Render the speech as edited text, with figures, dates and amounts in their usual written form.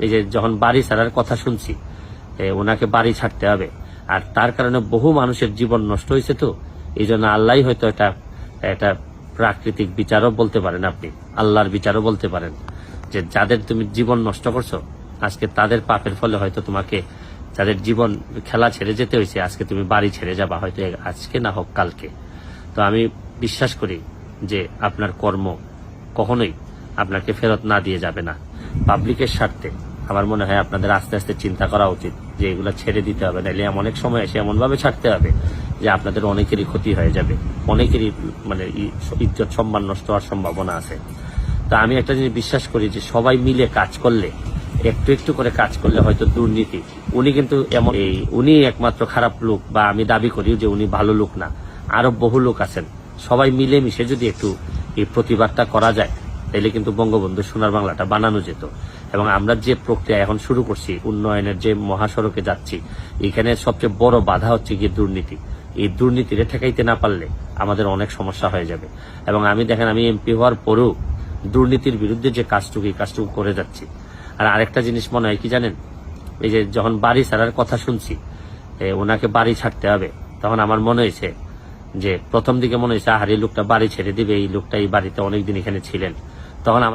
এই যে যখন বাড়ি ছাড়ার কথা শুনছি, ওনাকে বাড়ি ছাড়তে হবে, আর তার কারণে বহু মানুষের জীবন নষ্ট হয়েছে। তো এই জন্য আল্লাহ হয়তো এটা প্রাকৃতিক বিচারও বলতে পারেন, আপনি আল্লাহর বিচারও বলতে পারেন, যে যাদের তুমি জীবন নষ্ট করছো আজকে তাদের পাপের ফলে হয়তো তোমাকে যাদের জীবন খেলা ছেড়ে যেতে হয়েছে আজকে তুমি বাড়ি ছেড়ে যাবা, হয়তো আজকে না হোক কালকে। তো আমি বিশ্বাস করি যে আপনার কর্ম কখনোই আপনাকে ফেরত না দিয়ে যাবে না। পাবলিকের স্বার্থে আমার মনে হয় আপনাদের আস্তে আস্তে চিন্তা করা উচিত যে এগুলো ছেড়ে দিতে হবে, নাহলে অনেক সময় এসে এমন ভাবে ছাড়তে হবে যে আপনাদের অনেকেরই ক্ষতি হয়ে যাবে, অনেকেরই মানে ইজ্জত সম্মান নষ্ট হওয়ার সম্ভাবনা আছে। তো আমি একটা জিনিস বিশ্বাস করি যে সবাই মিলে কাজ করলে, একটু একটু করে কাজ করলে হয়তো দুর্নীতি, উনি কিন্তু এমন উনি একমাত্র খারাপ লোক বা আমি দাবি করি যে উনি ভালো লোক না, আরো বহু লোক আছেন। সবাই মিলে মিশে যদি একটু এই প্রতিবাদটা করা যায় তাহলে কিন্তু বঙ্গবন্ধু সোনার বাংলাটা বানানো যেত। এবং আমরা যে প্রক্রিয়া এখন শুরু করছি, উন্নয়নের যে মহাসড়কে যাচ্ছি, এখানে সবচেয়ে বড় বাধা হচ্ছে গিয়ে দুর্নীতি। এই দুর্নীতিরে ঠেকাইতে না পারলে আমাদের অনেক সমস্যা হয়ে যাবে। এবং আমি দেখেন, আমি এমপি হওয়ার পরেও দুর্নীতির বিরুদ্ধে যে কাজটুকু করে যাচ্ছি। আর আরেকটা জিনিস মনে হয় কি জানেন, এই যে যখন বাড়ি ছাড়ার কথা শুনছি, ওনাকে বাড়ি ছাড়তে হবে, তখন আমার মনে হয়েছে যে প্রথম দিকে মনে হয়েছে আহার এই লোকটা বাড়ি ছেড়ে দিবে, এই লোকটা এই বাড়িতে অনেকদিন এখানে ছিলেন। তখন